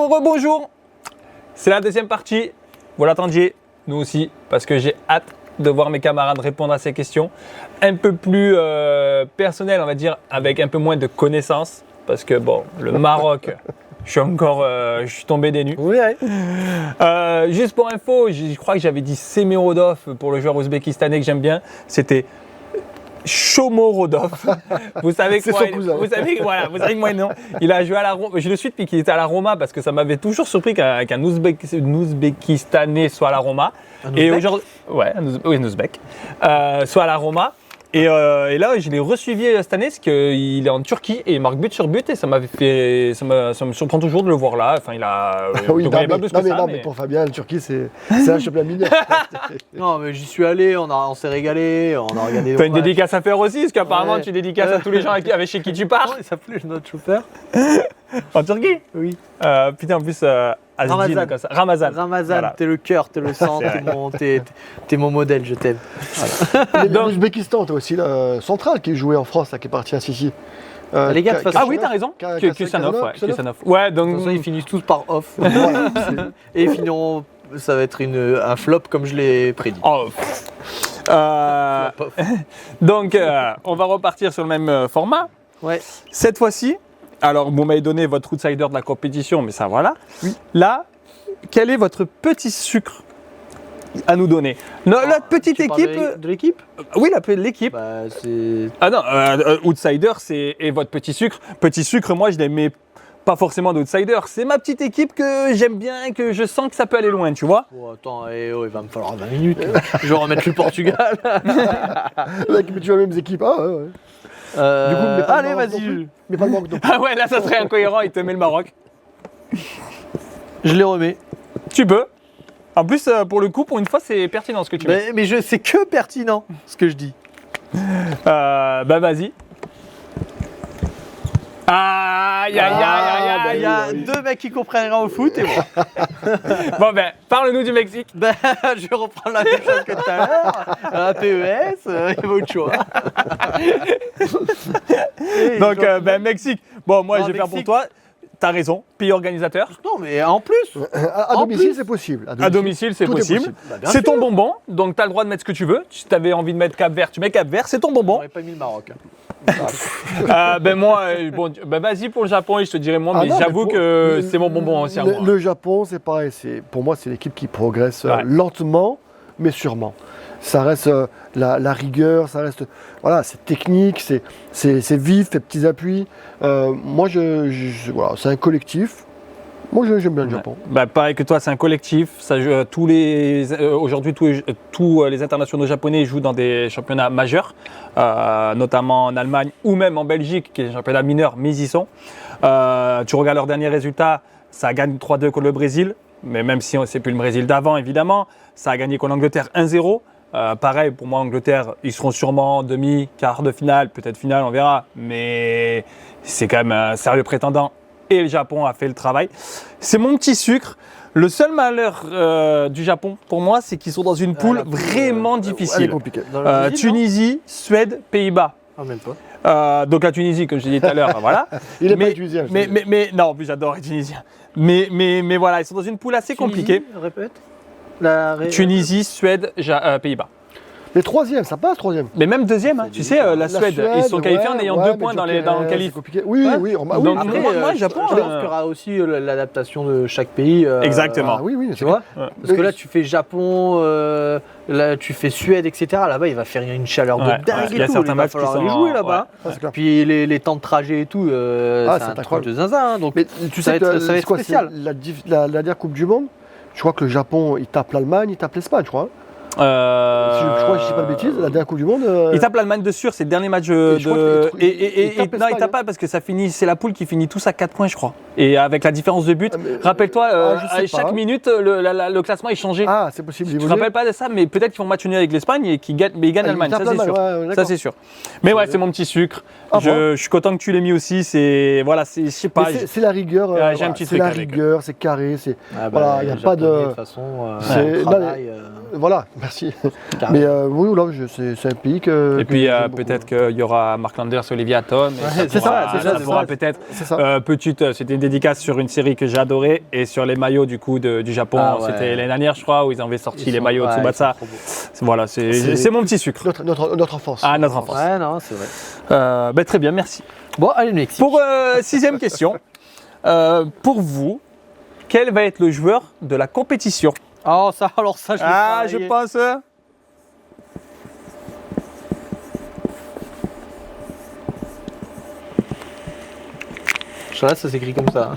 Rebonjour. C'est la deuxième partie. Vous l'attendiez, nous aussi, parce que j'ai hâte de voir mes camarades répondre à ces questions. Un peu plus personnelles, on va dire, avec un peu moins de connaissances. Parce que bon, le Maroc, je suis tombé des nues. Oui, ouais. Juste pour info, je crois que j'avais dit Semerodov pour le joueur ouzbékistanais que j'aime bien. C'était Shomorodov. Vous savez quoi? Vous savez que moi non. Il a joué à la Roma. Je le suis depuis qu'il était à la Roma parce que ça m'avait toujours surpris qu'un Ouzbékistanais soit à la Roma. Et aujourd'hui, ouais, un Ouzbek, soit à la Roma. Et là, je l'ai resuivi cette année, parce qu'il est en Turquie et il marque but sur but et ça me surprend toujours de le voir là. Enfin, il a. Mais pour Fabien, la Turquie, c'est un championnat mineur. Non, mais j'y suis allé, on s'est régalé, on a regardé. T'as une dédicace à faire aussi, parce qu'apparemment tu dédicaces à tous les gens avec chez qui tu pars. Comment il s'appelait notre chauffeur? En Turquie? Oui. Putain, en plus, Ramazan. Ramazan, voilà. T'es le cœur, t'es le sang, t'es mon modèle, je t'aime. Voilà. L'Ouzbékistan, t'as aussi la centrale qui est jouée en France, là, qui est partie à Sissi. Les gars, de toute façon. Ah oui, t'as raison. Kusanov. Ouais, donc. De toute façon, ils finissent tous par off. Et ils finiront. Ça va être un flop comme je l'ai prédit. Donc, on va repartir sur le même format. Ouais. Cette fois-ci, alors vous m'avez donné votre outsider de la compétition, mais ça voilà. Oui. Là, quel est votre petit sucre à nous donner? La petite équipe. De l'équipe? Oui, l'équipe. Bah, c'est. Ah non, outsider, et votre petit sucre. Petit sucre, moi, je les mets pas forcément d'outsider. C'est ma petite équipe que j'aime bien et que je sens que ça peut aller loin, tu vois. Oh, attends, il va me falloir 20 minutes. Je vais remettre le Portugal. Mais tu as les mêmes équipes. Ah ouais. Du coup, allez, vas-y. Mais pas le Maroc non plus. Ah ouais, là, ça serait incohérent, il te met le Maroc. Je les remets. Tu peux. En plus, pour le coup, pour une fois, c'est pertinent ce que tu mets. Mais c'est que pertinent ce que je dis. Bah vas-y. Aïe, aïe, aïe, aïe, Il y a deux mecs qui comprennent rien au foot et moi. Bon ben, parle-nous du Mexique. Ben, je vais reprendre la même chose que tout à l'heure. La PES, il y avait autre chose. Donc, Mexique. Bon, moi, je vais faire pour toi. T'as raison, pays organisateur. Non, mais en plus. À domicile, c'est possible. À domicile, c'est possible. Bah, c'est ton bonbon, donc t'as le droit de mettre ce que tu veux. Si t'avais envie de mettre Cap-Vert, tu mets Cap-Vert, c'est ton bonbon. J'aurais pas mis le Maroc. Moi, vas-y pour le Japon et je te dirai moi, mais j'avoue que c'est mon bonbon aussi. Le Japon, c'est pareil. Pour moi, c'est l'équipe qui progresse lentement, mais sûrement. Ça reste la rigueur, ça reste. Voilà, c'est technique, c'est vif, c'est petits appuis. Moi, voilà, c'est un collectif. Moi, j'aime bien le Japon. Bah, pareil que toi, c'est un collectif. Ça joue, aujourd'hui, tous les internationaux japonais jouent dans des championnats majeurs, notamment en Allemagne ou même en Belgique, qui est un championnat mineur, mais ils y sont. Tu regardes leurs derniers résultats, ça gagne 3-2 contre le Brésil, mais même si c'est plus le Brésil d'avant, évidemment, ça a gagné contre l'Angleterre 1-0. Pareil, pour moi, Angleterre, ils seront sûrement en demi, quart de finale, peut-être finale, on verra. Mais c'est quand même un sérieux prétendant. Et le Japon a fait le travail. C'est mon petit sucre. Le seul malheur du Japon, pour moi, c'est qu'ils sont dans une poule vraiment difficile. Elle est compliquée. Tunisie, Suède, Pays-Bas. Ah, même pas. Donc la Tunisie, comme je l'ai dit tout à l'heure, voilà. Il est pas tunisien. Mais non, en plus j'adore les Tunisiens. Mais voilà, ils sont dans une poule assez compliquée. Répète. Tunisie, Suède, Pays-Bas. Les troisième, ça passe troisième. Mais même deuxième, tu sais, la Suède, ils sont qualifiés en ayant 2 points dans le qualif. Oui. Donc après, moi, Japon, je pense qu'il y aura aussi l'adaptation de chaque pays. Exactement. Ah, oui, tu vois. Parce que là, tu fais Japon, là, tu fais Suède, etc. Là-bas, il va faire une chaleur de dingue il y a et tout. certains Il va matchs qui falloir sont les jouer là-bas. Puis les temps de trajet et tout, c'est un truc de zinzin. Donc, mais tu sais ça va être spécial. La dernière Coupe du Monde, je crois que le Japon, il tape l'Allemagne, il tape l'Espagne, je crois. Je crois que je dis pas de bêtises, la dernière Coupe du Monde. Il tape l'Allemagne de sûr, c'est le dernier match non, il tape pas parce que ça finit, c'est la poule qui finit tous à 4 points, je crois. Et avec la différence de but, rappelle-toi, à chaque minute, le classement est changé. Ah, c'est possible. Tu te rappelles pas de ça, mais peut-être qu'ils vont match nul avec l'Espagne et qu'ils gagnent, mais ils gagnent l'Allemagne, ça c'est sûr. Ça c'est sûr. Mais ouais, c'est mon petit sucre. Je suis content que tu l'aies mis aussi. C'est voilà, je sais pas. C'est la rigueur. J'ai un petit c'est truc la avec. rigueur, c'est carré, c'est voilà, il y a pas de. De toute façon, Voilà. Merci. Carrément. Mais oui, là, c'est un pays que. Et puis j'aime beaucoup. peut-être qu'il y aura Mark Landers, Olivier Hatton. c'est ça, pourra peut-être. C'est ça. C'était une dédicace sur une série que j'ai adorée et sur les maillots du coup du Japon. Ah ouais. C'était l'année dernière, je crois, où ils avaient sorti Ils les sont- maillots ouais, Tsubasa. ils sont trop beaux. Voilà, c'est mon petit sucre. Notre enfance. Ah, notre enfance. Ouais, non, c'est vrai. Très bien, merci. Bon, allez, le Mexique. Pour 6e question, pour vous, quel va être le joueur de la compétition? Oh, ça, alors ça, je l'ai Ah, travaillé. je pense. Ça, ça s'écrit comme ça.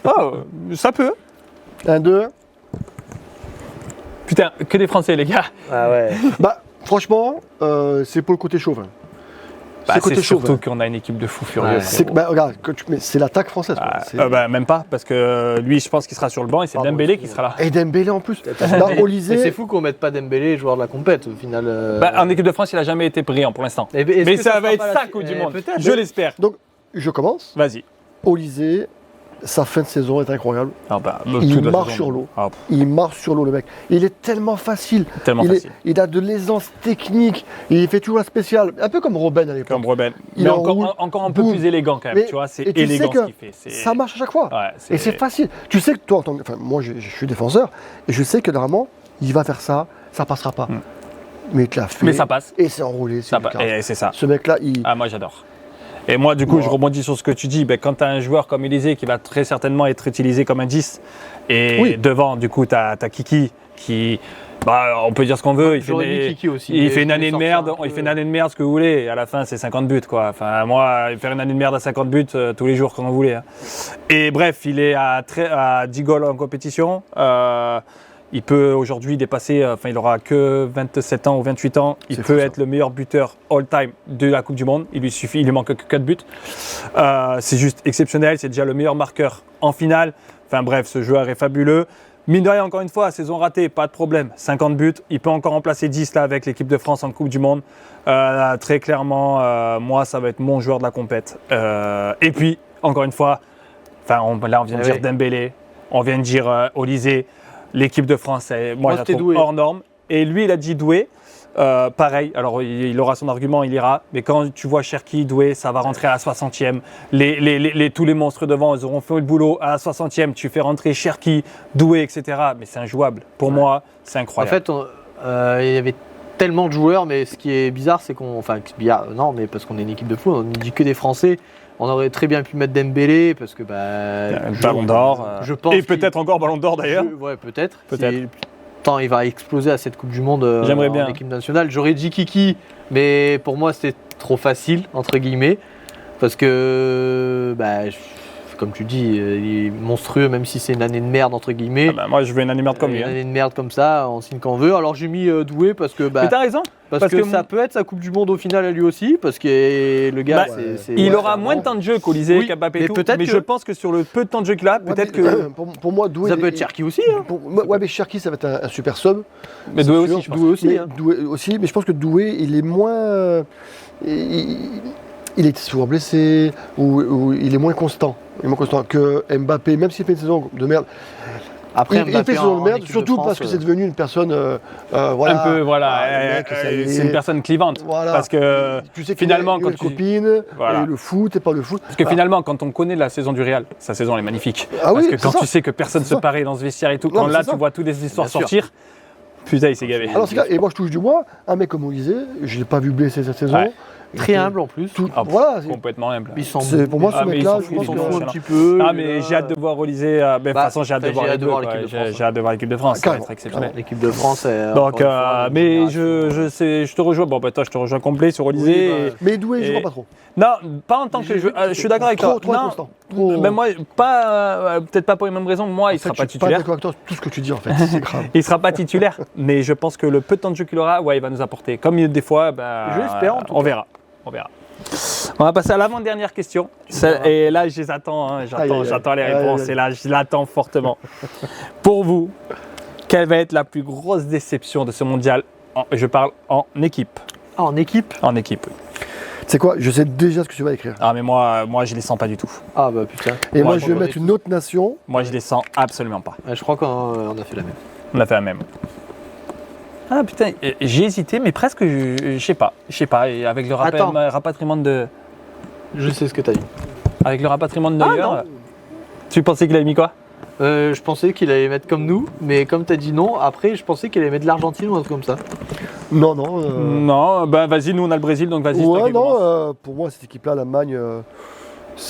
Oh, ça peut. 1, 2. Putain, que des Français, les gars. Ah ouais. Bah, franchement, c'est pour le côté chauvin. C'est côté surtout chauvin. qu'on a une équipe de fous furieux. Ouais. frérot. Regarde, c'est l'attaque française. quoi. C'est- Même pas, parce que lui, je pense qu'il sera sur le banc et c'est Pardon, Dembélé qui sera là. Et Dembélé en plus. Là, Mais c'est Olysée, fou qu'on mette pas Dembélé, joueur de la compète, au final. En équipe de France, il a jamais été brillant pour l'instant. Et- est-ce Mais que ça va sera être pas ça, la- Coupe du Monde. peut-être. Je l'espère. donc je commence. Vas-y. Olysée, sa fin de saison est incroyable. Il marche sur l'eau. Ah, Il marche sur l'eau, le mec. Il est tellement facile. tellement il, facile. il a de l'aisance technique. Il fait toujours la spéciale. Un peu comme Robben à l'époque. Comme Robben. Il Mais enroule, encore un peu boum. plus élégant quand même. Mais- Tu vois, c'est et tu sais élégant que ce qu'il fait. Ça marche à chaque fois. Ouais, Et c'est facile. Tu sais que toi, moi je suis défenseur, et je sais que normalement, il va faire ça, ça passera pas. Mais il te l'a fait. Mais ça passe. Et c'est enroulé. Ça C'est passe. Et c'est ça. Ce mec-là, il. Ah, moi j'adore. Et moi, du coup, Bon. je rebondis sur ce que tu dis. Quand tu as un joueur comme Élysée qui va très certainement être utilisé comme un 10, et Oui. devant, du coup, tu as Kiki qui. On peut dire ce qu'on veut. Il fait, J'aurais mis Kiki aussi, il mais fait une je année l'ai de sorti merde. un peu. Il fait une année de merde, ce que vous voulez. Et à la fin, c'est 50 buts, quoi. Enfin, moi, faire une année de merde à 50 buts tous les jours, quand vous voulez. Hein. Et bref, il est à 10 goals en compétition. Il peut aujourd'hui dépasser, il aura que 27 ans ou 28 ans. Il C'est peut fou, ça. être le meilleur buteur all-time de la Coupe du Monde. Il lui manque que 4 buts. C'est juste exceptionnel. C'est déjà le meilleur marqueur en finale. Enfin bref, ce joueur est fabuleux. Mine de rien, encore une fois, saison ratée, pas de problème. 50 buts. Il peut encore en placer 10 là avec l'équipe de France en Coupe du Monde. Très clairement, moi, ça va être mon joueur de la compète. Et puis, encore une fois, on vient de dire oui. Dembélé, on vient de dire Olysée. L'équipe de France, moi, je la c'était trouve Doué. hors norme. Et lui, il a dit Doué. Pareil, alors il aura son argument, il ira. Mais quand tu vois Cherki, Doué, ça va rentrer à la 60e. Tous les monstres devant, ils auront fait le boulot. À la 60e, tu fais rentrer Cherki, Doué, etc. Mais c'est injouable. Pour moi, c'est En incroyable. fait, il y avait tellement de joueurs, mais ce qui est bizarre, c'est qu'on. Enfin, non, mais parce qu'on est une équipe de fou, on ne dit que des Français. On aurait très bien pu mettre Dembélé parce que Ballon d'or. je pense et qu'il- peut-être encore Ballon d'or d'ailleurs. Ouais, peut-être. Peut-être. Tant il va exploser à cette Coupe du Monde J'aimerais en bien. équipe nationale. J'aurais dit Kiki, mais pour moi c'était trop facile entre guillemets parce que comme tu dis, il est monstrueux même si c'est une année de merde entre guillemets. Moi, je veux une année merde comme lui. Une hein. année de merde comme ça, on signe quand on veut. Alors j'ai mis Doué parce que Mais t'as raison. parce que ça peut être sa Coupe du Monde au final à lui aussi parce que le gars Il Ouais, aura c'est moins de temps de jeu qu'Olysée, Oui, qu'Mbappé mais et tout. peut-être Mais que- je pense que sur le peu de temps de jeu qu'il a, Ouais, peut-être mais, que. pour moi, Doué. ça peut être Cherki aussi. Hein. Ouais, mais Cherki, ça va être un super sub. Mais c'est Doué sûr. aussi, je pense. Doué aussi. Mais, hein. Doué aussi, mais je pense que Doué, il est moins. Il est souvent blessé, ou il est moins constant. Il est moins constant que Mbappé, même s'il fait une saison de merde. Après il fait Mbappé une saison en de merde, équipe de surtout France, parce que c'est devenu une personne. Voilà, Un peu, voilà. le mec, ça y est. C'est une personne clivante. Voilà. Parce que Tu sais qu'il finalement, a quand une tu. copine, Voilà. et le foot et pas le foot. Parce que finalement, quand on connaît la saison du Real, sa saison elle est magnifique. Ah oui, Parce que c'est quand ça. tu sais que personne C'est se ça. paraît dans ce vestiaire et tout, Non, quand mais là c'est ça. tu vois toutes les histoires Bien sûr. sortir, putain, il s'est gavé. Alors, et moi je touche du bois, un mec comme Olysée, je ne l'ai pas vu blessé cette saison. Ouais. très humble en plus. Tout, Ah, voilà, c'est- Complètement humble. Il s'en c'est- pour moi, ce Ah, mais mec-là, il je s'en pense fout, s'en que- fout un petit peu. Ah, mais j'ai hâte de voir Olysée. De toute façon, j'ai hâte de voir j'ai les hâte de deux, voir quoi. l'équipe de France, J'ai hâte de voir l'équipe de France. Ça va Carrément, être exceptionnel. L'équipe de France. Donc, mais je te rejoins. Bon, toi, je te rejoins complet sur Olysée. Oui, et- Mais Doué, je Et- vois pas trop. Non, pas en tant que joueur. Je suis d'accord avec toi. Trop Non, inconstant. Trop- ben moi, pas, peut-être pas pour les mêmes raisons. Moi, il En fait, sera pas je suis pas titulaire. d'accord avec toi sur tout ce que tu dis en fait. C'est grave. Il sera pas titulaire, mais je pense que le peu de temps de jeu qu'il aura, ouais, il va nous apporter. Comme des fois, Je l'espère, en tout on verra. On verra. On va passer à l'avant-dernière question. Et là, je les attends. Hein, Aïe, aïe, aïe. j'attends les Aïe, réponses. aïe, aïe. Et là, je l'attends fortement. Pour vous, quelle va être la plus grosse déception de ce mondial Je parle en équipe. Ah, en équipe. En équipe, oui. C'est quoi? Je sais déjà ce que tu vas écrire. Ah, mais moi, je les sens pas du tout. Ah bah putain. Et moi, Ouais, je vais mettre une autre nation. Moi, je les sens absolument pas. Je crois qu'on a fait la même. On a fait la même. Ah putain, j'ai hésité, mais presque, je sais pas. Et avec le Attends. rapatriement de. Je sais ce que t'as dit. Avec le rapatriement de Ah, Neuer, non. tu pensais qu'il avait mis quoi? Je pensais qu'il allait mettre comme nous, mais comme t'as dit non, après je pensais qu'il allait mettre l'Argentine ou un truc comme ça. Non, non. Non, ben vas-y, nous on a le Brésil, donc vas-y. c'est toi Ouais, qui commence. non, pour moi, cette équipe-là, l'Allemagne,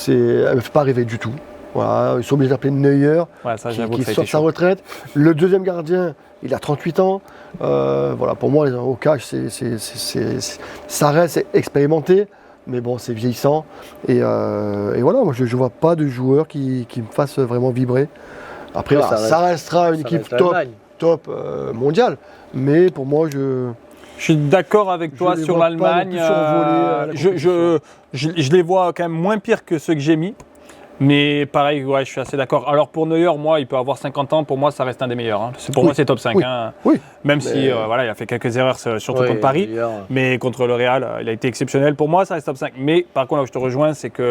elle me fait pas rêver du tout. Voilà, ils sont obligés d'appeler Neuer, Ouais, ça qui, j'avoue qui que ça a sort été sa chaud. retraite. Le deuxième gardien, il a 38 ans. Voilà, pour moi, au cash, ça reste expérimenté, mais bon, c'est vieillissant. Et voilà, moi, je ne vois pas de joueur qui me fasse vraiment vibrer. Après, Ouais, voilà, ça ça restera une Ça équipe reste l'Allemagne. top mondiale. Mais pour moi, Je suis d'accord avec toi les sur vois pas non l'Allemagne. plus survoler, la Je les vois quand même moins pires que ceux que j'ai mis. Mais pareil, ouais, je suis assez d'accord. Alors pour Neuer, moi, il peut avoir 50 ans. Pour moi, ça reste un des meilleurs. Hein. Pour moi, c'est top 5. Oui. Hein. Oui. Même si Mais- voilà, il a fait quelques erreurs, surtout Ouais, contre Paris. d'ailleurs, Mais contre le Real, il a été exceptionnel. Pour moi, ça reste top 5. Mais par contre, là où je te rejoins, c'est que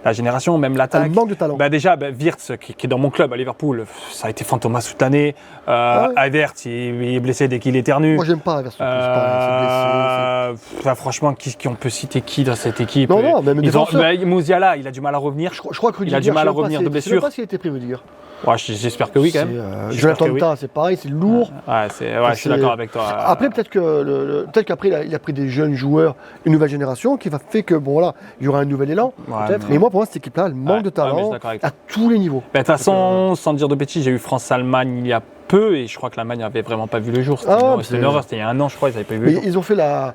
la génération, même l'attaque. elle manque de talent. Bah déjà, Wirtz, qui est dans mon club à Liverpool, ça a été fantomas toute l'année. Ah ouais. Havertz, il est blessé dès qu'il éternue. Moi, j'aime pas Havertz, c'est pareil, Enfin, franchement, on peut citer qui dans cette équipe? Non, non, même Ils ont, défenseur. Musiala, il a du mal à revenir. Je crois que Rudiger, Il a du mal à je sais pas revenir de je sais blessure. même pas s'il a été pris, Rudiger. Ouais, j'espère que oui, quand même. J'espère Jonathan que oui. Tah, c'est pareil, c'est lourd. Ouais, je suis d'accord avec toi. Après, peut-être qu'après, il a pris des jeunes joueurs, une nouvelle génération, qui va faire que, bon, voilà, il y aura un nouvel élan. Ouais, peut-être. Mais moi, pour moi, cette équipe-là, elle manque Ouais, de ouais, mais je suis talent d'accord avec toi. à tous les niveaux. De toute façon, sans dire de bêtises, j'ai eu France-Allemagne il y a peu et je crois que l'Allemagne n'avait vraiment pas vu le jour. C'était Ah, c'était une c'est- horreur, c'était il y a un an, je crois, ils n'avaient pas vu le Mais jour. ils ont fait la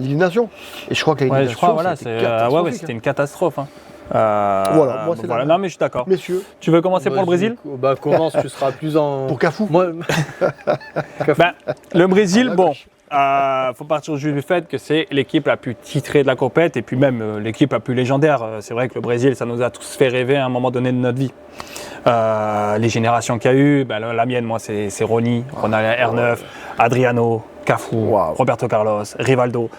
Ligue des Nations. Et je crois que la Ligue Ouais, des je Nations, crois, voilà, c'était c'était catastrophique, c'était une catastrophe. Hein. Voilà, moi, c'est la- Non, mais je suis d'accord. Messieurs, Tu veux commencer pour le Brésil? Bah commence, tu seras plus en. pour Cafou. Moi, Ben, le Brésil, À la bon, gauche. faut partir du fait que c'est l'équipe la plus titrée de la compète et puis même l'équipe la plus légendaire. C'est vrai que le Brésil, ça nous a tous fait rêver à un moment donné de notre vie. Les générations qu'il y a eu, ben, la mienne, moi, c'est Rony, Ronald R9, Adriano, Cafu, Wow. Roberto Carlos, Rivaldo.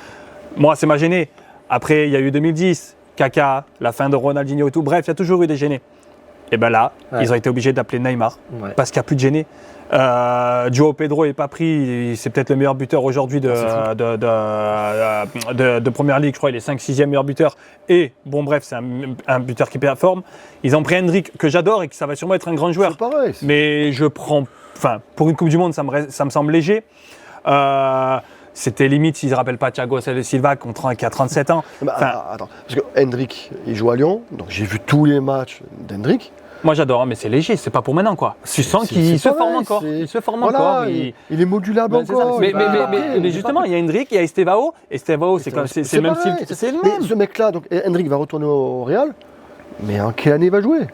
Moi, c'est ma gênée. Après, il y a eu 2010, Kaka, la fin de Ronaldinho et tout. Bref, il y a toujours eu des gênés. Et ben là, Ouais. ils ont été obligés d'appeler Neymar ouais. parce qu'il n'y a plus de gênés. Joao Pedro n'est pas pris, c'est peut-être le meilleur buteur aujourd'hui de Première Ligue, je crois, il est 5-6e meilleur buteur. Et bon bref, c'est un buteur qui performe. Ils ont pris Hendrick, que j'adore et que ça va sûrement être un grand joueur. C'est pareil. Mais pour une Coupe du Monde, ça me semble léger. C'était limite s'ils ne rappellent pas Thiago Silva qui a 37 ans. Bah, Enfin, attends, parce que Hendrick, il joue à Lyon, donc j'ai vu tous les matchs d'Hendrick. moi j'adore, hein, mais c'est léger, c'est pas pour maintenant quoi. Tu sens c'est qu'il se pareil, forme encore. c'est- Il se forme Voilà, encore. il est modulable Ben, c'est ça. encore. Mais, il va- mais justement, il y a Hendrick, il y a Estevao. Estevao, c'est le même pareil, style. C'est le Mais même. ce mec-là, donc Hendrick va retourner au Real, mais en quelle année il va jouer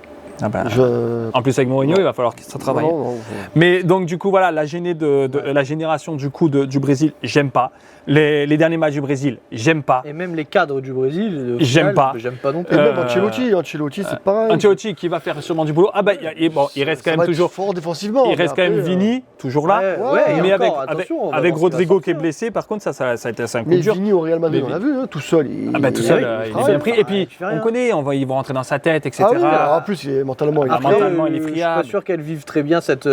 Ah ben, Je- En plus avec Mourinho, il va falloir qu'il se travaille. Non, non, Mais donc du coup voilà, la génération du coup du Brésil, j'aime pas. Les derniers matchs du Brésil, j'aime pas. Et même les cadres du Brésil, au J'aime final, pas. J'aime pas non Et plus. même Ancelotti, c'est pareil. Ancelotti qui va faire sûrement du boulot. Ah ben il reste quand Ça va même être toujours. fort défensivement. Il reste mais quand même après, Vini, toujours là. Ouais, et mais encore, avec attention, on va avec voir ce qui va Rodrigo qui est sortir. blessé, par contre ça a été un coup Mais dur. Vini au Real Madrid, Mais on l'a vu, hein, tout seul. Ah ben tout seul, il est travaille. bien pris. Et puis il fait rien. on connaît, ils vont rentrer dans sa tête, etc. Ah oui, alors, en plus, mentalement, il est Ah, prêt. mentalement, il est Je suis friable. pas sûr qu'elles vivent très bien cette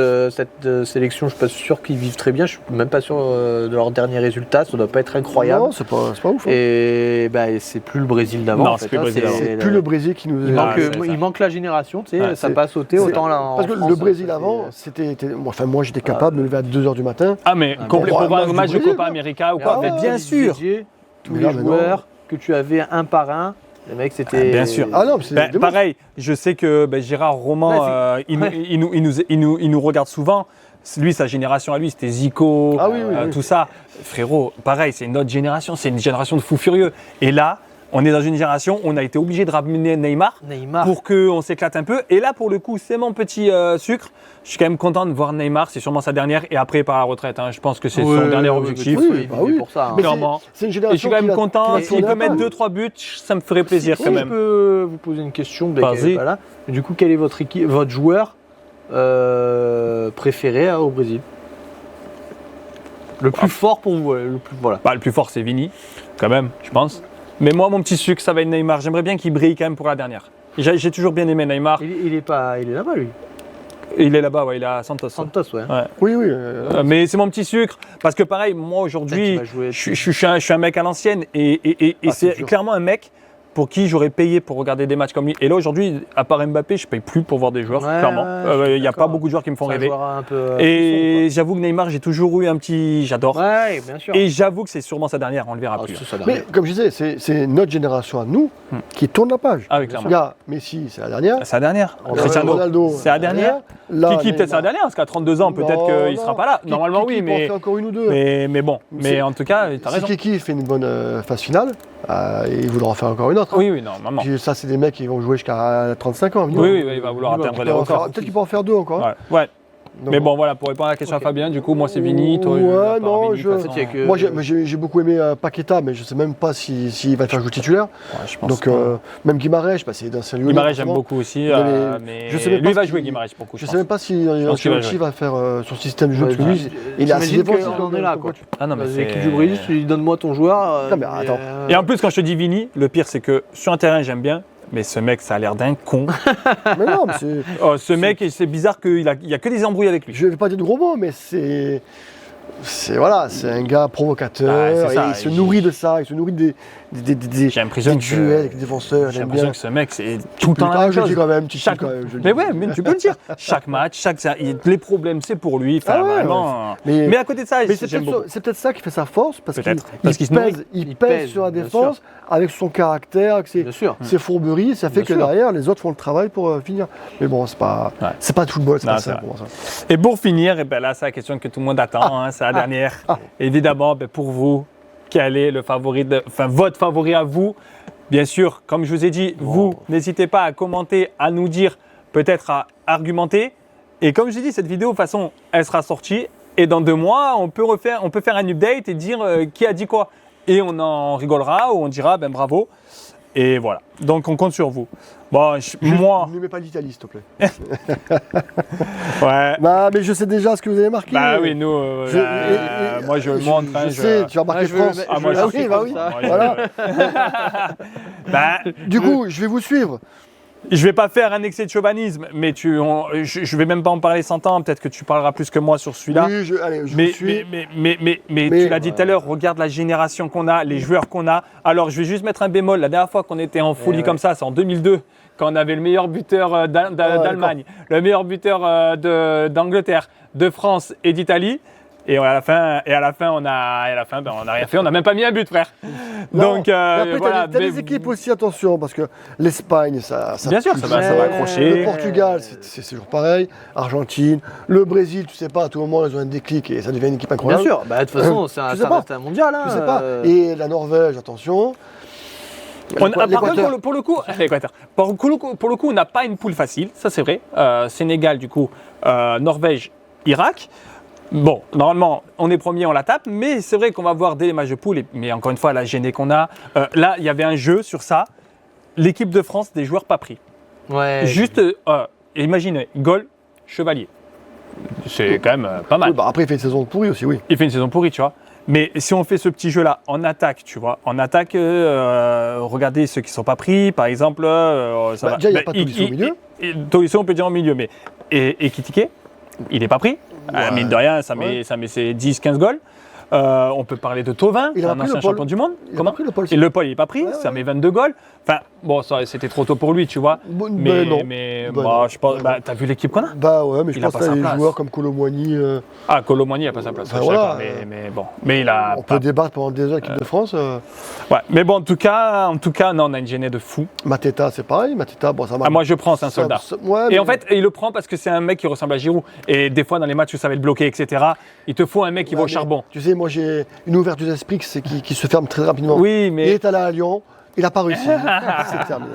sélection. Je suis pas sûr qu'ils vivent très bien. Je suis même pas sûr de leurs derniers résultats. Ça doit pas être incroyable. Non, c'est pas ouf. hein. Et bah, c'est plus le Brésil d'avant. Non, en c'est fait, plus le Brésil d'avant. C'est plus le Brésil qui nous Il manque, c'est ça. il manque la génération, tu sais, Ouais, ça c'est- passe sauter c'est- autant là en Parce que France, le Brésil ça, avant, moi j'étais capable de me lever à 2h du matin. Ah mais Ah, complet bon, pour ouais, un match de Brésil, Copa quoi. América ou Et quoi. avant, Mais bien les sûr. Didier, tous Mais les là, maintenant- joueurs que tu avais un par un, les mecs c'était. Bien sûr. Ah non, mais c'est Ben, des pareil, je sais que Gérard Roman, Ouais, il nous regarde souvent. Lui, sa génération à lui, c'était Zico, Ah oui, oui, oui. tout ça. Frérot, pareil, c'est une autre génération, c'est une génération de fous furieux. Et là, on est dans une génération où on a été obligé de ramener Neymar Neymar. pour qu'on s'éclate un peu. Et là, pour le coup, c'est mon petit sucre. Je suis quand même content de voir Neymar, c'est sûrement sa dernière. Et après, par la retraite, hein. Je pense que c'est son dernier objectif. oui, bah oui. pour ça. hein. Mais Clairement. c'est une Et je génération. suis quand même content, qui va s'il tourner peut à mettre pas. 2-3 buts, ça me ferait plaisir Si quand je même. peux vous poser une question, mais Vas-y. qu'elle est pas là. Du coup, quel est votre joueur préféré au Brésil? Le plus fort pour vous, le plus voilà. Bah, le plus fort, c'est Vini, quand même, je pense. Mais moi, mon petit sucre, ça va être Neymar. J'aimerais bien qu'il brille quand même pour la dernière. J'ai toujours bien aimé Neymar. Il est là-bas lui. Il est là-bas, ouais, il est à Santos. Santos, ouais. Ouais. Oui, oui. Mais c'est mon petit sucre. Parce que pareil, moi aujourd'hui, je suis un mec à l'ancienne et c'est sûr. clairement un mec pour qui j'aurais payé pour regarder des matchs comme lui. Et là aujourd'hui, à part Mbappé, je paye plus pour voir des joueurs, Ouais, clairement. ouais, Il n'y a pas beaucoup de joueurs qui me font rêver. Un peu, Et j'avoue que Neymar, j'ai toujours eu un petit... J'adore. ouais, bien sûr. Et j'avoue que c'est sûrement sa dernière, on le verra Ah, plus. c'est ça, Mais derrière. comme je disais, c'est notre génération à nous qui tourne la page. Ah oui, clairement. Regarde, Messi, c'est la dernière. C'est la dernière. Cristiano, Ronaldo, c'est la dernière. Là, Kiki, peut-être c'est la Neymar. dernière, parce qu'à 32 ans, peut-être Non, qu'il ne non. sera pas là. Normalement, Kiki oui, peut en mais, faire encore une ou deux. mais bon. Mais C'est- en tout cas, tu as Si raison. Kiki fait une bonne phase finale, il voudra en faire encore une autre. Oui, oui, normalement. Puis ça, c'est des mecs qui vont jouer jusqu'à 35 ans. Oui, oui, il va vouloir atteindre les records. Peut-être qu'il peut en faire deux encore. Ouais. Ouais. Donc, Mais bon, voilà, pour répondre à la question à Fabien, du coup, moi c'est Vini, toi, Ouais, à part non, Vini, je- de toute façon, En fait, il y a que- Moi, j'ai beaucoup aimé Paqueta, mais je ne sais même pas s'il va faire jouer titulaire. ouais, je pense. Donc, même Guimarães, c'est d'un Saint-Lyonnais. Guimarães, j'aime forcément. beaucoup aussi, Mais mais je sais même lui pas va ce jouer qu'il- Guimarães beaucoup. Je ne sais même pas si pense qu'il va Ancelotti jouer. va faire son système de jeu, Ouais, parce que lui, il est assez j'imagine défensif. qu'on en est là, quoi. Ah non, mais c'est L'équipe du Brésil, tu lui donnes-moi ton joueur. Non, mais attends. Et en plus, quand je te dis Vini, le pire c'est que sur un terrain j'aime bien, mais ce mec ça a l'air d'un con. Mais non, mais c'est. Oh, ce mec, c'est bizarre qu'il y a que des embrouilles avec lui. Je ne vais pas dire de gros mots, mais c'est. Voilà, c'est un gars provocateur, Ah, c'est ça, et il se et nourrit de ça, il se nourrit des J'ai l'impression que duels avec les défenseurs, j'ai j'aime l'impression bien. que ce mec c'est tout le temps la Ah, même je le chose. dis quand même, tu Chaque- quand même, je le Mais dis. ouais, mais tu peux le dire. Chaque match, les problèmes c'est pour lui. Enfin, Ah ouais, vraiment. Mais- Mais à côté de ça, Mais c'est j'aime peut-être beaucoup. c'est peut-être ça qui fait sa force, parce qu'il Peut-être. Parce qu'il se nourrit. il Il pèse pèse, sur la bien défense avec son caractère, avec Bien sûr. ses fourberies, ça fait Bien que sûr. derrière, les autres font le travail pour finir. Mais bon, c'est pas Ouais. de football, c'est Non, pas c'est ça vrai. pour moi. Ça. Et pour finir, et ben là, c'est la question que tout le monde attend, hein, c'est la dernière. Évidemment, ben pour vous, quel est le favori, votre favori à vous? Bien sûr, comme je vous ai dit, vous, n'hésitez pas à commenter, à nous dire, peut-être à argumenter. Et comme je l'ai dit, cette vidéo, de toute façon, elle sera sortie. Et dans 2 mois, on peut faire un update et dire qui a dit quoi. Et on en rigolera ou on dira, ben bravo. Et voilà. Donc, on compte sur vous. Bon, moi, Ne mets pas l'Italie, s'il te plaît. ouais. Bah, mais je sais déjà ce que vous avez marqué. Bah oui, nous, moi je montre. hein, Je sais, tu as marqué je veux- France. Ah, moi, Ah je oui, sais bah pas oui. ça. Voilà. Bah, Du coup, je vais vous suivre. je vais pas faire un excès de chauvinisme, mais je vais même pas en parler 100 ans. Peut-être que tu parleras plus que moi sur celui-là. Oui, allez, je Mais, vous suis. mais tu l'as dit tout à l'heure, regarde la génération qu'on a, les joueurs qu'on a. Alors, je vais juste mettre un bémol. La dernière fois qu'on était en folie comme ça, c'est en 2002, quand on avait le meilleur buteur d'Allemagne, le meilleur buteur d'Angleterre, de France et d'Italie. Et à la fin, on a rien fait. On n'a même pas mis un but, frère. Non, Donc, mais après, voilà. t'as Mais- des équipes aussi, attention, parce que l'Espagne, ça Bien sûr, ça va accrocher. Le Portugal, c'est toujours pareil. Argentine, le Brésil, tu sais pas, à tout moment, ils ont un déclic et ça devient une équipe Bien incroyable. sûr. Bah, de toute façon, Je sais ça pas. reste un mondial. Hein, Je sais pas. Et la Norvège, attention. Par contre, L'Équateur. pour le coup, l'Équateur. Pour le coup, on n'a pas une poule facile, ça c'est vrai. Sénégal, du coup, Norvège, Irak. Bon, normalement, on est premier, on la tape, mais c'est vrai qu'on va voir des matchs de poule. Mais encore une fois, la gênée qu'on a. Là, il y avait un jeu sur ça. L'équipe de France, des joueurs pas pris. Ouais. Juste, imaginez, Gaulle, Chevalier. C'est quand même pas mal. Oui, bah après, il fait une saison pourrie aussi, oui. Il fait une saison pourrie, tu vois. Mais si on fait ce petit jeu-là en attaque, tu vois, en attaque, regardez ceux qui ne sont pas pris, par exemple. Ça Bah, va. déjà, il y a pas Tolisso au milieu. Tolisso, on peut dire au milieu, mais. Et Kitike, il n'est pas pris. Ouais. Mine de rien, ça met ses 10-15 goals. On peut parler de Thauvin, Il a un pris ancien le Paul. champion du monde. Il a Comment pris le Paul. Et le Paul, il n'est pas pris, Ouais, ça ouais. met 22 goals. Enfin, bon, ça, c'était trop tôt pour lui, tu vois. Bon, Mais, ben non. mais Ben bah, non. je pense, Ben bah, non. t'as vu l'équipe qu'on a? Bah ouais, mais je Il a pense pas que sa les place. joueurs comme Colomboigny, Ah, Colomboigny n'a pas sa place, Enfin, je suis voilà, d'accord, mais bon. Mais il a on pas- peut débattre pendant des heures avec l'équipe de France. Ouais, mais bon, en tout cas, non, on a une gênée de fou. Mateta, c'est pareil. Mateta, bon, ça marche. Ah, moi, je prends, c'est un Ça- soldat. ça- ouais, Et mais- en fait, il le prend parce que c'est un mec qui ressemble à Giroud. Et des fois, dans les matchs où ça va être bloqué, etc., il te faut un mec qui va au mais charbon. Tu sais, moi j'ai une ouverture d'esprit qui se ferme très rapidement. Oui, Il mais est allé à Lyon, il n'a pas réussi. C'est terminé.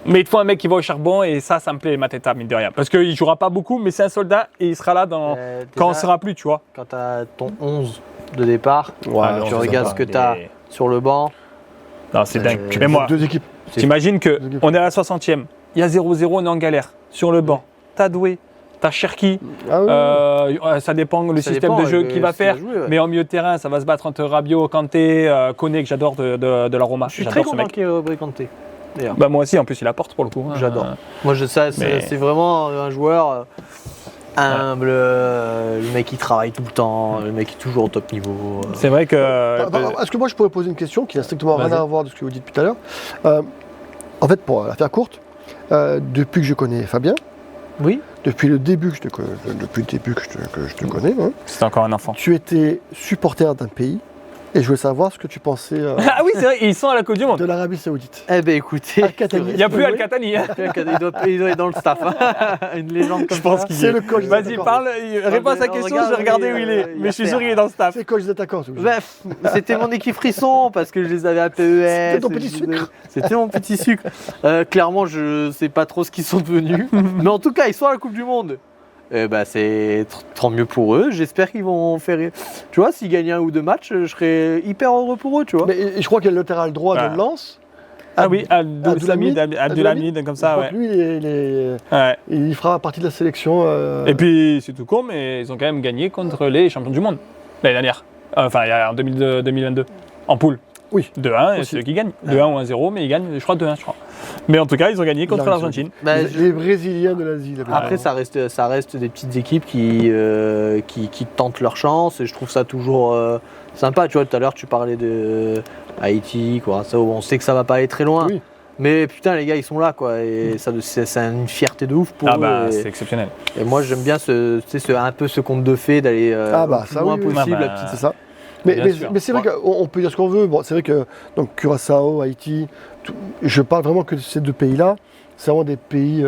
il te faut un mec qui va au charbon et ça me plaît, Mateta, mine de rien. Parce qu'il jouera pas beaucoup, mais c'est un soldat et il sera là quand on ne sera plus, tu vois. Quand tu as ton 11 de départ, Ah, non, tu c'est regardes sympa, ce que tu as mais- sur le banc. Non, c'est dingue. Euh, Mais moi, Deux équipes. t'imagines c'est- qu'on est à la 60e, il y a 0-0, on est en galère. Sur le banc, t'as Doué, t'as Cherki. Ah oui. Ça dépend le Ça système dépend, de jeu qu'il va ce qu'il va faire. jouer, ouais. Mais en milieu de terrain, ça va se battre entre Rabiot, Kanté, Koné, que j'adore de la Roma. Je suis très J'adore ce content mec. qu'il y ait Briganté. d'ailleurs. Bah, moi aussi, en plus, il apporte pour le coup. J'adore. Moi, c'est vraiment un joueur humble, le mec qui travaille tout le temps, le mec qui est toujours au top niveau. C'est vrai que. Est-ce que moi je pourrais poser une question qui n'a strictement rien Vas-y. à voir de ce que vous dites depuis tout à l'heure En fait, pour la faire courte, depuis que je connais Fabien, Oui. depuis le début que je te connais, hein, c'est encore un enfant. tu étais supporter d'un pays et je voulais savoir ce que tu pensais Ah oui, c'est vrai, ils sont à la Coupe du Monde. de l'Arabie Saoudite. Eh ben écoutez, Al-Khatani. Il n'y a plus Al-Khatani. il doit être dans le staff. Une légende comme Je pense ça. qu'il C'est le coach. Vas-y, d'accord. parle, réponds à sa On question, regarde, je vais regarder où oui, il est. il Mais a je suis fait sûr qu'il est dans le staff. C'est le coach des attaquants. c'est obligé. Bref, c'était mon équipe frisson parce que je les avais à PES. C'était ton petit sucre. C'était mon petit sucre. Clairement, je sais pas trop ce qu'ils sont devenus. Mais en tout cas, ils sont à la Coupe du Monde. C'est tant mieux pour eux. J'espère qu'ils vont faire. Tu vois, s'ils gagnent un ou deux matchs, je serais hyper heureux pour eux, tu vois. Mais et je crois qu'il y a le latéral droit Ah. de Lens. Ah oui, Abdulhamid, comme ça, Je crois ouais. que lui, Ouais. il fera partie de la sélection. Et puis, c'est tout con, mais ils ont quand même gagné contre les champions du monde l'année dernière. Enfin, en 2022, en poule. Oui. 2-1, et Aussi. c'est eux qui gagnent. 2-1 ou 1-0, mais ils gagnent, je crois, 2-1, je crois. Mais en tout cas, ils ont gagné contre L'Arabie l'Argentine. Bah, les Brésiliens de l'Asie. là, Après, ça reste des petites équipes qui tentent leur chance et je trouve ça toujours sympa. Tu vois, tout à l'heure, tu parlais de Haïti, quoi. Ça, on sait que ça va pas aller très loin. Oui. Mais putain, les gars, ils sont là, quoi. Et ça, c'est une fierté de ouf pour Ah eux. bah, et, c'est exceptionnel. et moi, j'aime bien un peu ce conte de fées d'aller Ah bah, le plus ça, loin oui, oui. possible. Ah bah, la petite- C'est ça. Mais, Bien mais, sûr. mais c'est vrai qu'on peut dire ce qu'on veut. Bon, c'est vrai que donc, Curaçao, Haïti, je parle vraiment que de ces deux pays-là. C'est vraiment des pays.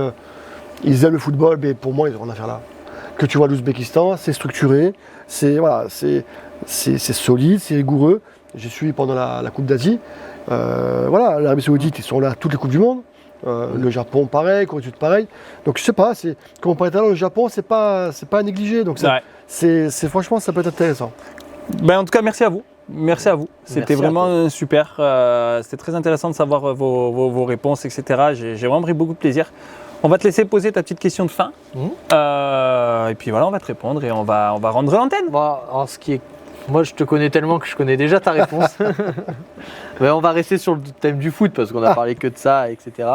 Ils aiment le football, mais pour moi, ils ont rien à faire là. Que tu vois l'Ouzbékistan, c'est structuré, c'est solide, c'est rigoureux. J'ai suivi pendant la Coupe d'Asie. L'Arabie Saoudite, ils sont là toutes les Coupes du Monde. Le Japon, pareil, Corée du Sud, pareil. Donc je sais pas, comme on parlait tout à l'heure, le Japon, c'est pas à négliger. Donc Ouais. c'est franchement, ça peut être intéressant. Ben, en tout cas, merci à vous. Merci à vous. C'était Merci à vraiment super. C'était très intéressant de savoir vos réponses, etc. J'ai vraiment pris beaucoup de plaisir. On va te laisser poser ta petite question de fin. Et puis voilà, on va te répondre et on va rendre l'antenne. Moi, je te connais tellement que je connais déjà ta réponse. Mais on va rester sur le thème du foot parce qu'on a parlé que de ça, etc.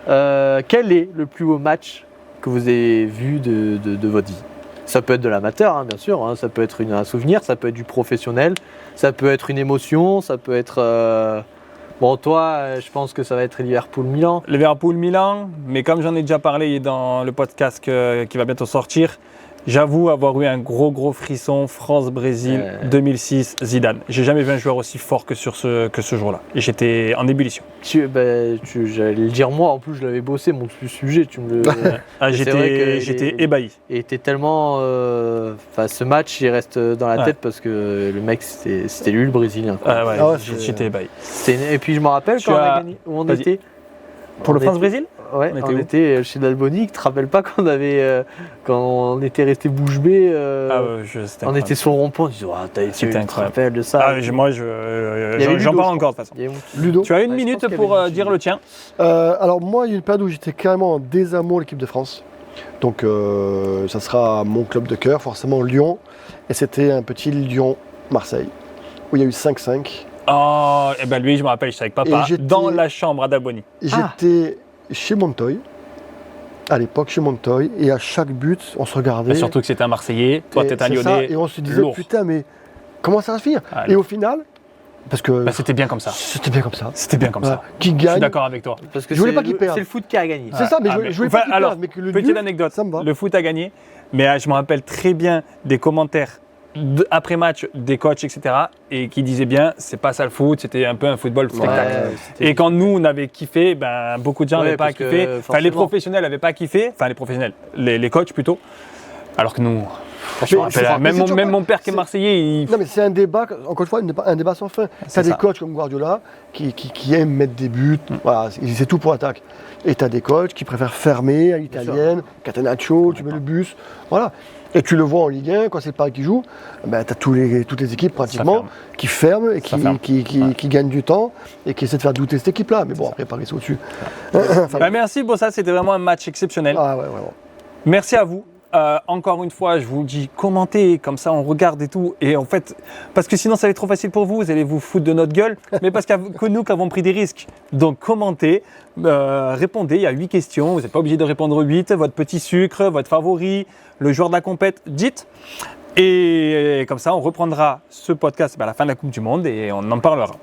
Quel est le plus beau match que vous avez vu de votre vie? Ça peut être de l'amateur, hein, bien sûr. Hein, ça peut être un souvenir, ça peut être du professionnel, ça peut être une émotion, ça peut être. Bon, toi, je pense que ça va être Liverpool-Milan. Liverpool-Milan, mais comme j'en ai déjà parlé dans le podcast qui va bientôt sortir, j'avoue avoir eu un gros frisson France-Brésil 2006 Zidane. J'ai jamais vu un joueur aussi fort que ce jour-là. Et j'étais en ébullition. J'allais le dire moi, en plus je l'avais bossé, mon sujet, tu me le... Ah, c'est vrai que j'étais ébahi. Et t'es tellement... ce match, il reste dans la Ouais. tête parce que le mec, c'était lui le Brésilien. Quoi. Ah ouais, Ah ouais, j'étais ébahi. Et puis je me rappelle Tu quand on as- a gagné, où on Vas-y. était... Pour le On était- France-Brésil Ouais, On était on où était chez l'Alboni. Tu te rappelles pas quand on était resté bouche bée Ah ouais, c'était on incroyable. était sur le rond-point, on disait, tu te incroyable. rappelles de ça. Ah, moi, Il y avait j'en Ludo, parle je encore de toute façon. Il y avait- Ludo. Tu as une Ouais, je minute pense qu'il y pour avait une dire le tien. Alors moi, il y a une période où j'étais carrément en désamour de l'équipe de France. Donc ça sera mon club de cœur, forcément Lyon. Et c'était un petit Lyon-Marseille, où il y a eu 5-5. Oh, et ben lui, je me rappelle, j'étais avec papa, Et j'étais- dans la chambre à Daboni. Et j'étais chez Montoy, à l'époque chez Montoy, et à chaque but, on se regardait. Mais surtout que c'était un Marseillais, toi, Et t'étais un c'est ça, Lyonnais. et on se disait, lourd. putain, mais comment ça va se finir? Ah, Et au final, parce que bah, c'était bien comme ça. c'était bien comme ça. C'était bien comme Voilà. ça. Qui Je suis gagne, d'accord avec toi. Parce que Je voulais c'est pas qu'il le- perde. C'est le foot qui a gagné. c'est ça, mais Ah, je voulais pas enfin, qu'il alors, perde, mais que le petite nul, anecdote, ça me va. le foot a gagné, mais je me rappelle très bien des commentaires après match des coachs, etc. et qui disaient bien, c'est pas ça le foot, c'était un peu un football spectacle. Ouais, c'était- Et quand nous, on avait kiffé, ben, beaucoup de gens Ouais, n'avaient pas parce que, kiffé. Enfin, les forcément. professionnels n'avaient pas kiffé. Enfin, les professionnels, les coachs plutôt. Alors que nous, Mais je me rappelle, c'est- mais même, c'est toujours même pas- mon père qui est c'est- marseillais, il... Non mais c'est un débat, encore une fois, un débat sans fin. C'est T'as des ça. coachs comme Guardiola qui aiment mettre des buts, voilà, c'est tout pour l'attaque. Et t'as des coachs qui préfèrent fermer à l'italienne, Catenaccio, tu mets le bus, voilà. Et tu le vois en Ligue 1, quand c'est le Paris qui joue, ben, t'as toutes les équipes pratiquement ferme. qui ferment et Ça ferme. qui gagnent du temps et qui essaient de faire douter cette équipe-là. Mais bon, après Paris c'est au-dessus. Enfin, Bah, merci pour ça, c'était vraiment un match exceptionnel. ah ouais, vraiment. Merci à vous. encore une fois, je vous dis, commentez, comme ça on regarde et tout. Et en fait, parce que sinon ça va être trop facile pour vous, vous allez vous foutre de notre gueule. Mais parce que nous qui avons pris des risques. Donc commentez, répondez, il y a 8 questions, vous n'êtes pas obligé de répondre 8. Votre petit sucre, votre favori, le joueur de la compète, dites. Et comme ça, on reprendra ce podcast à la fin de la Coupe du Monde et on en parlera.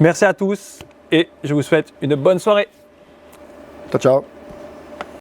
Merci à tous et je vous souhaite une bonne soirée. Ciao, ciao.